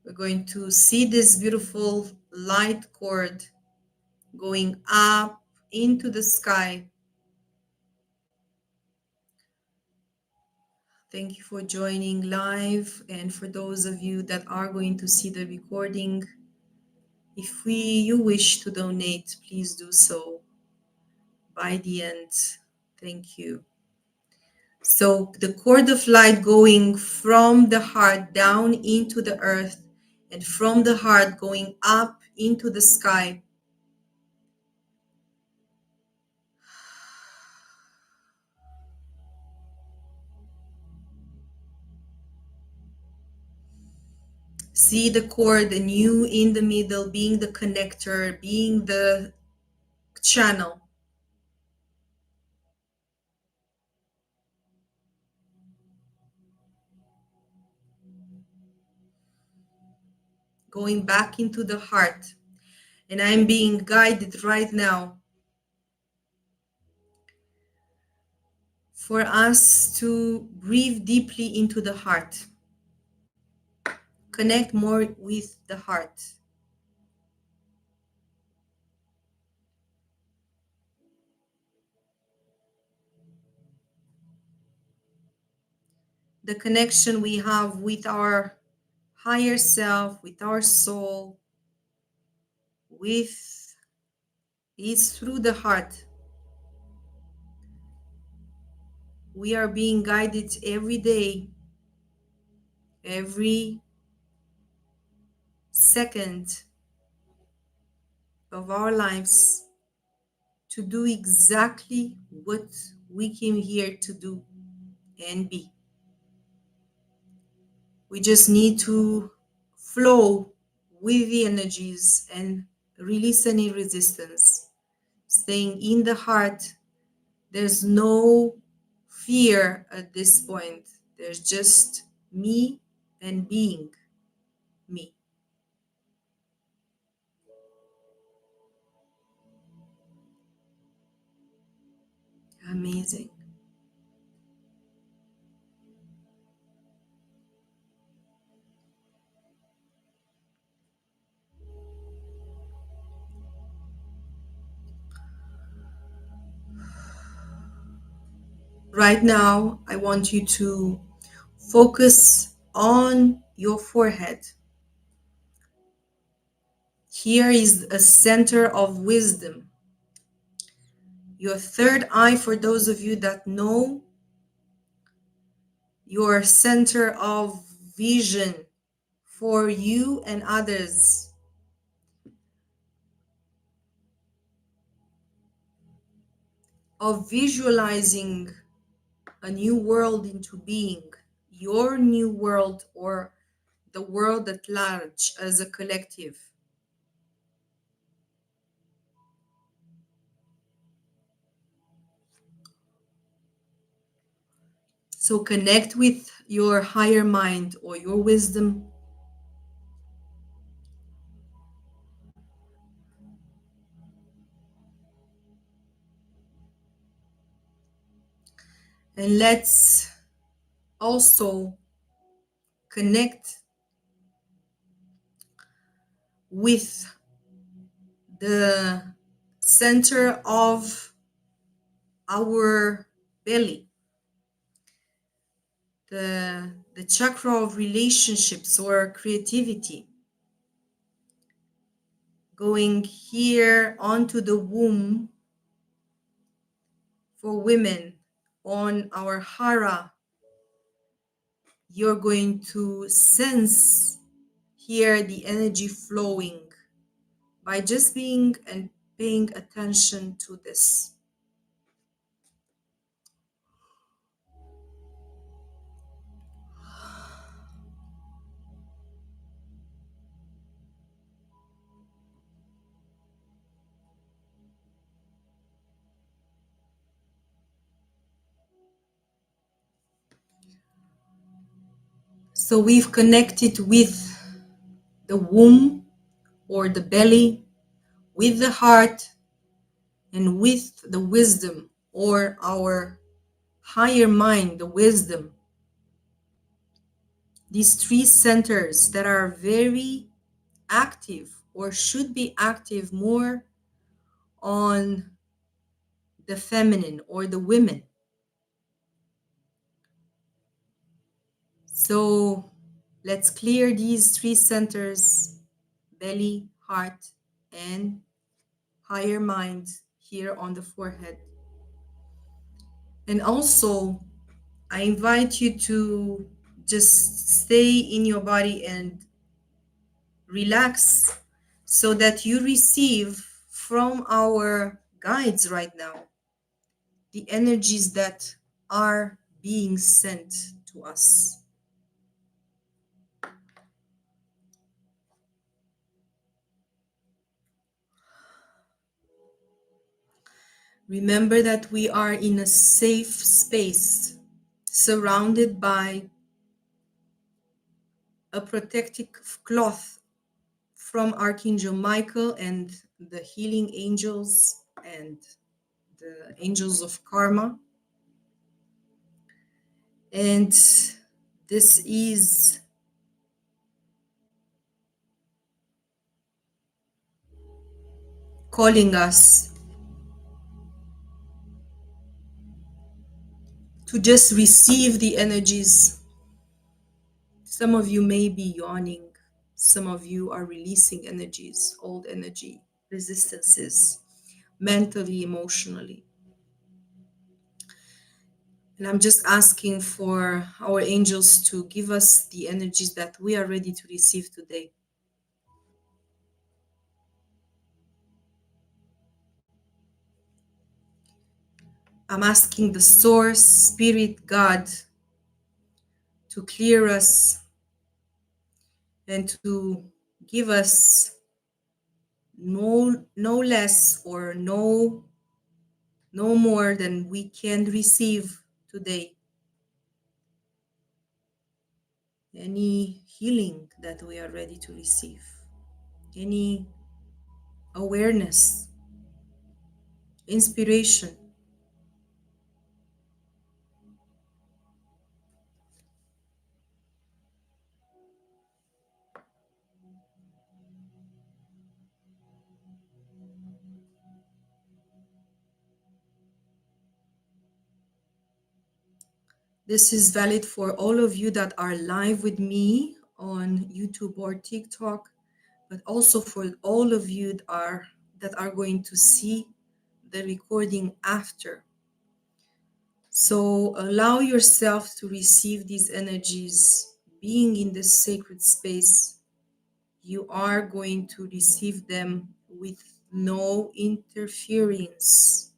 We're going to see this beautiful light cord going up into the sky. Thank you for joining live, and for those of you that are going to see the recording, if you wish to donate, please do so by the end. Thank you. So the cord of light going from the heart down into the earth, and from the heart going up into the sky. See the cord and you in the middle, being the connector, being the channel. Going back into the heart. And I'm being guided right now for us to breathe deeply into the heart. Connect more with the heart. The connection we have with our higher self, with our soul, is through the heart. We are being guided every day, every second of our lives, to do exactly what we came here to do and be. We just need to flow with the energies and release any resistance. Staying in the heart, there's no fear at this point. There's just me and being me. Amazing. Right now, I want you to focus on your forehead. Here is a center of wisdom. Your third eye, for those of you that know, your center of vision for you and others. Of visualizing a new world into being, your new world or the world at large as a collective. So connect with your higher mind or your wisdom. And let's also connect with the center of our belly, the chakra of relationships or creativity, going here onto the womb for women on our hara. You're going to sense here the energy flowing by just being and paying attention to this. So we've connected with the womb or the belly, with the heart, and with the wisdom or our higher mind, the wisdom. These three centers that are very active or should be active more on the feminine or the women. So let's clear these three centers, belly, heart, and higher mind here on the forehead. And also, I invite you to just stay in your body and relax so that you receive from our guides right now the energies that are being sent to us. Remember that we are in a safe space, surrounded by a protective cloth from Archangel Michael and the healing angels and the angels of karma. And this is calling us to just receive the energies. Some of you may be yawning. Some of you are releasing energies, old energy, resistances, mentally, emotionally. And I'm just asking for our angels to give us the energies that we are ready to receive today. I'm asking the source, spirit, God, to clear us and to give us no less or no more than we can receive today. Any healing that we are ready to receive, any awareness, inspiration, This is valid for all of you that are live with me on YouTube or TikTok, but also for all of you that are going to see the recording after. So allow yourself to receive these energies. Being in this sacred space, you are going to receive them with no interference.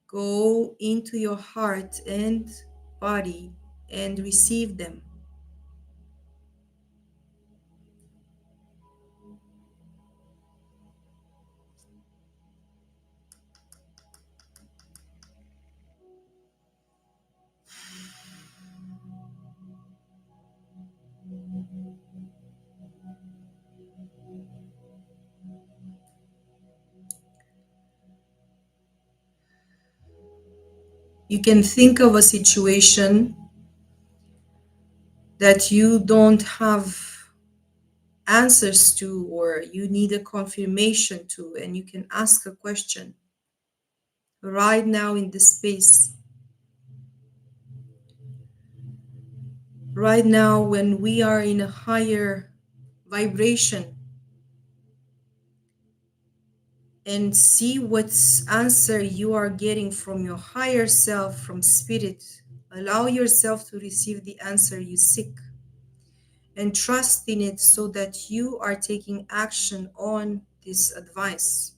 Go into your heart and body and receive them. You can think of a situation that you don't have answers to, or you need a confirmation to, and you can ask a question right now in this space. Right now, when we are in a higher vibration, and see what answer you are getting from your higher self, from spirit. Allow yourself to receive the answer you seek and trust in it so that you are taking action on this advice.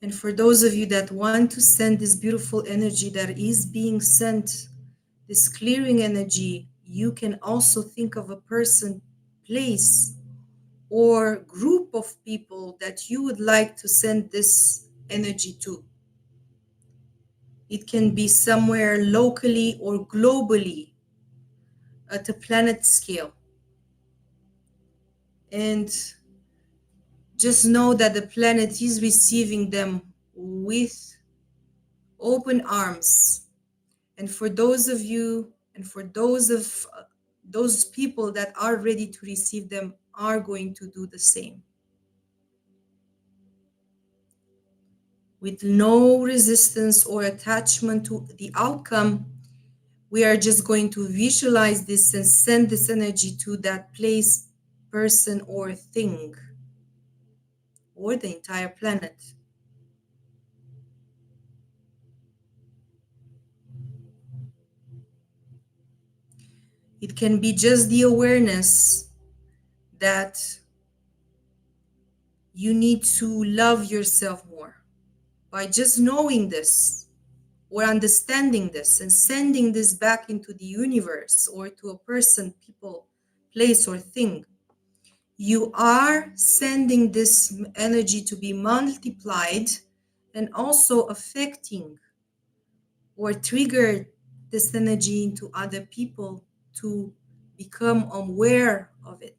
And for those of you that want to send this beautiful energy that is being sent, this clearing energy, you can also think of a person, place, or group of people that you would like to send this energy to. It can be somewhere locally or globally at a planet scale. And just know that the planet is receiving them with open arms. And for those of you and for those people that are ready to receive them are going to do the same. With no resistance or attachment to the outcome, we are just going to visualize this and send this energy to that place, person, or thing, or the entire planet. It can be just the awareness that you need to love yourself more by just knowing this or understanding this and sending this back into the universe or to a person, people, place, or thing. You are sending this energy to be multiplied and also affecting or trigger this energy into other people to become aware of it.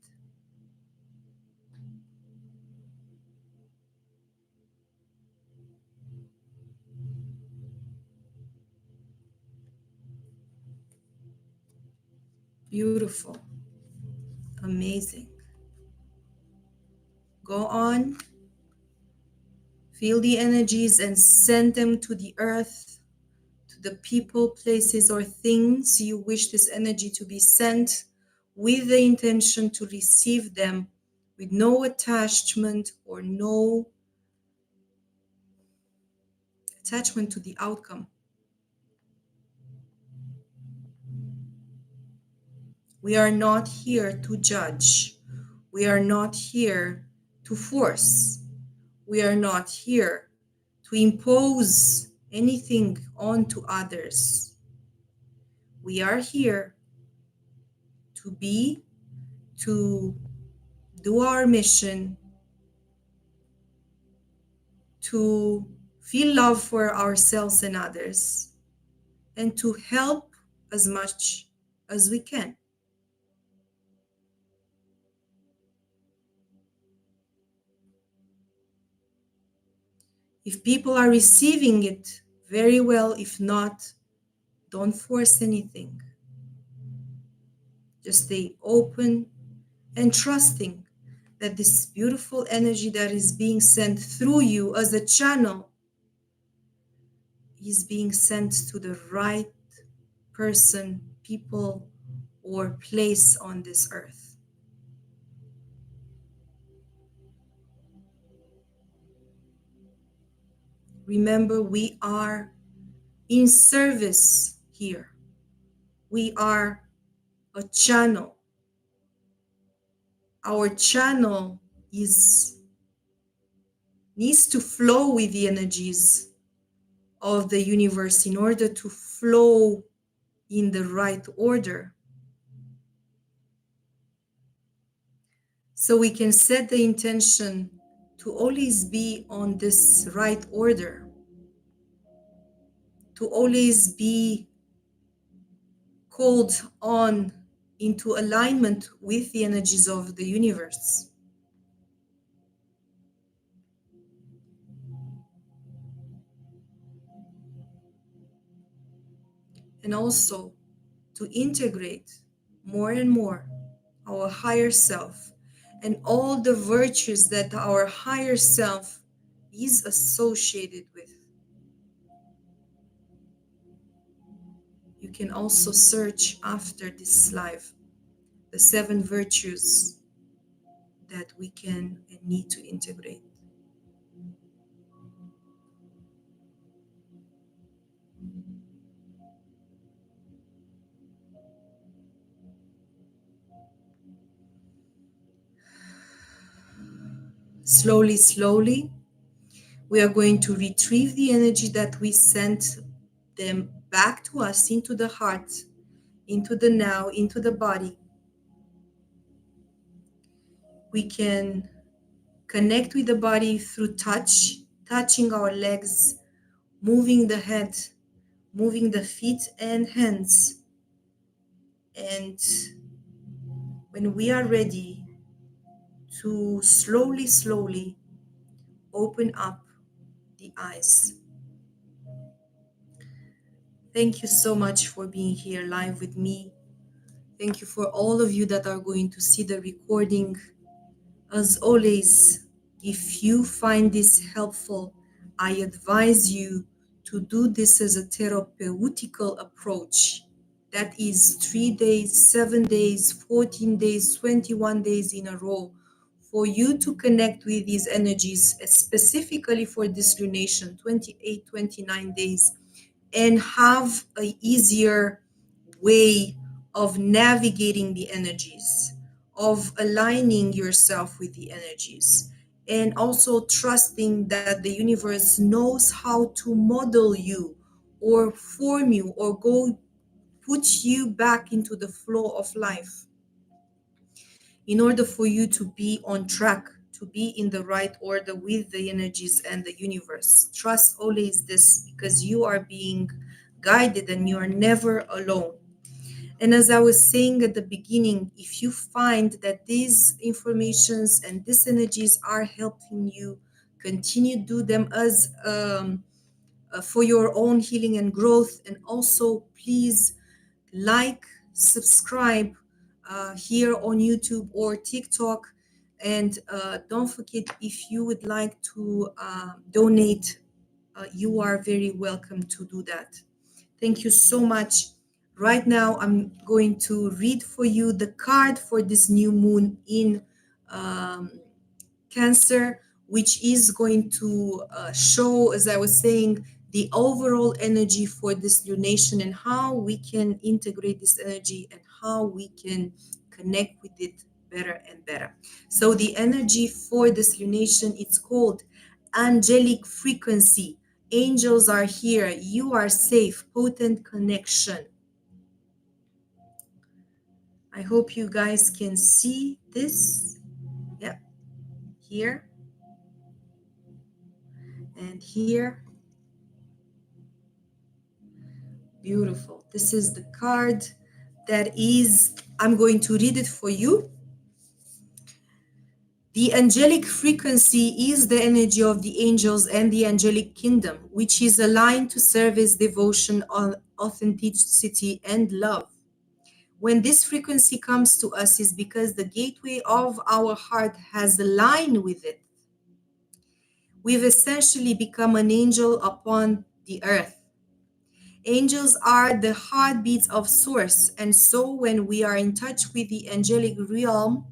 Beautiful. Amazing. Go on, feel the energies and send them to the earth, to the people, places, or things you wish this energy to be sent, with the intention to receive them with no attachment or no attachment to the outcome. We are not here to judge. We are not here to force. We are not here to impose anything onto others. We are here to be, to do our mission, to feel love for ourselves and others, and to help as much as we can. If people are receiving it very well. If not, don't force anything. Just stay open and trusting that this beautiful energy that is being sent through you as a channel is being sent to the right person, people, or place on this earth. Remember, we are in service here. We are a channel. Our channel needs to flow with the energies of the universe in order to flow in the right order. So we can set the intention to always be on this right order, to always be called on into alignment with the energies of the universe. And also to integrate more and more our higher self and all the virtues that our higher self is associated with. You can also search after this live the 7 virtues that we can and need to integrate. Slowly, slowly, we are going to retrieve the energy that we sent them back to us into the heart, into the now, into the body. We can connect with the body through touch, touching our legs, moving the head, moving the feet and hands. And when we are ready to slowly, slowly open up the eyes. Thank you so much for being here live with me. Thank you for all of you that are going to see the recording. As always, if you find this helpful, I advise you to do this as a therapeutical approach. That is 3 days, 7 days, 14 days, 21 days in a row for you to connect with these energies, specifically for this lunation, 28, 29 days, and have an easier way of navigating the energies, of aligning yourself with the energies, and also trusting that the universe knows how to model you or form you or go put you back into the flow of life in order for you to be on track, to be in the right order with the energies and the universe. Trust always this, because you are being guided and you are never alone. And as I was saying at the beginning, if you find that these informations and these energies are helping you, continue do them as for your own healing and growth. And also, please like, subscribe here on YouTube or TikTok. And don't forget, if you would like to donate, you are very welcome to do that. Thank you so much. Right now, I'm going to read for you the card for this new moon in um, Cancer, which is going to show, as I was saying, the overall energy for this lunation and how we can integrate this energy and how we can connect with it better and better. So the energy for this lunation, it's called angelic frequency. Angels are here. You are safe. Potent connection. I hope you guys can see this. Yep. Here and here. Beautiful. This is the card that is, I'm going to read it for you. The angelic frequency is the energy of the angels and the angelic kingdom, which is aligned to service, devotion, authenticity, and love. When this frequency comes to us is because the gateway of our heart has aligned with it. We've essentially become an angel upon the earth. Angels are the heartbeats of Source, and so when we are in touch with the angelic realm,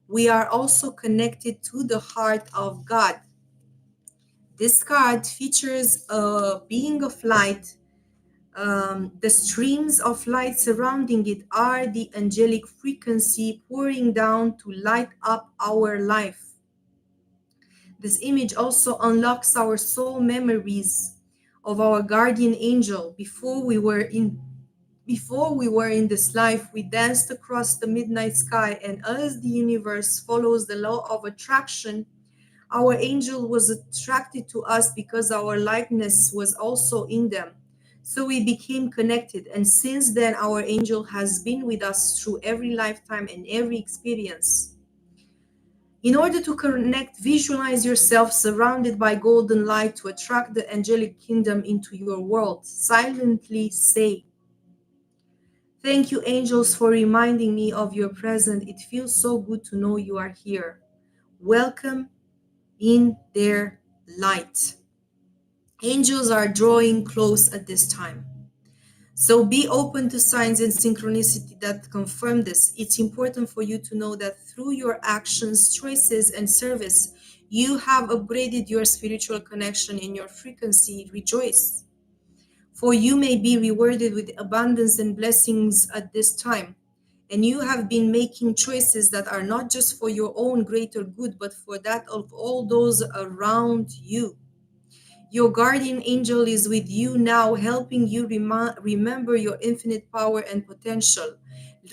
we are also connected to the heart of God. This card features a being of light. The streams of light surrounding it are the angelic frequency pouring down to light up our life. This image also unlocks our soul memories of our guardian angel. Before we were in this life, we danced across the midnight sky, and as the universe follows the law of attraction, our angel was attracted to us because our likeness was also in them. So we became connected, and since then, our angel has been with us through every lifetime and every experience. In order to connect, visualize yourself surrounded by golden light to attract the angelic kingdom into your world. Silently say, "Thank you, angels, for reminding me of your presence. It feels so good to know you are here. Welcome in their light." Angels are drawing close at this time. So be open to signs and synchronicity that confirm this. It's important for you to know that through your actions, choices, and service, you have upgraded your spiritual connection and your frequency. Rejoice, for you may be rewarded with abundance and blessings at this time. And you have been making choices that are not just for your own greater good, but for that of all those around you. Your guardian angel is with you now, helping you remember your infinite power and potential.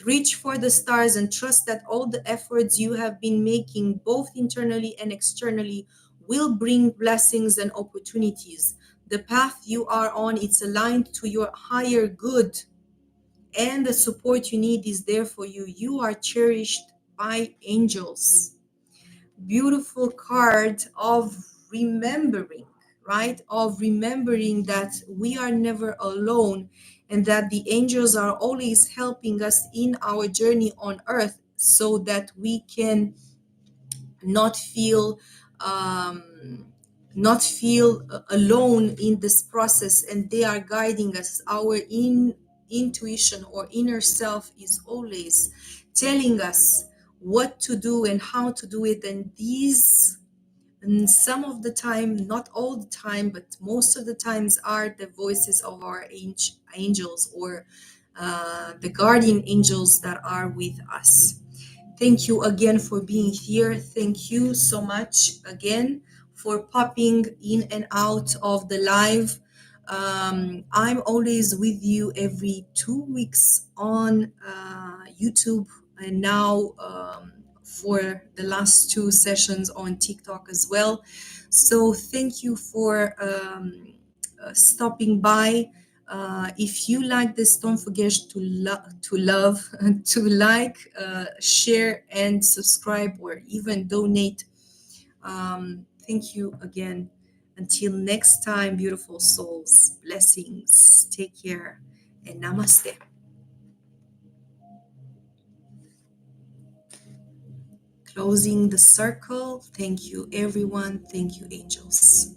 Reach for the stars and trust that all the efforts you have been making, both internally and externally, will bring blessings and opportunities. The path you are on is aligned to your higher good, and the support you need is there for you. You are cherished by angels. Beautiful card of remembering, right? Of remembering that we are never alone and that the angels are always helping us in our journey on earth so that we can not feel alone in this process, and they are guiding us. Our intuition or inner self is always telling us what to do and how to do it, and these, and some of the time, not all the time, but most of the times, are the voices of our angels, or the guardian angels that are with us. Thank you again for being here. Thank you so much again for popping in and out of the live. I'm always with you every 2 weeks on YouTube, and now for the last two sessions on TikTok as well. So thank you for stopping by. If you like this, don't forget to love, to like, share, and subscribe, or even donate. Thank you again. Until next time, beautiful souls. Blessings. Take care and namaste. Closing the circle. Thank you, everyone. Thank you, angels.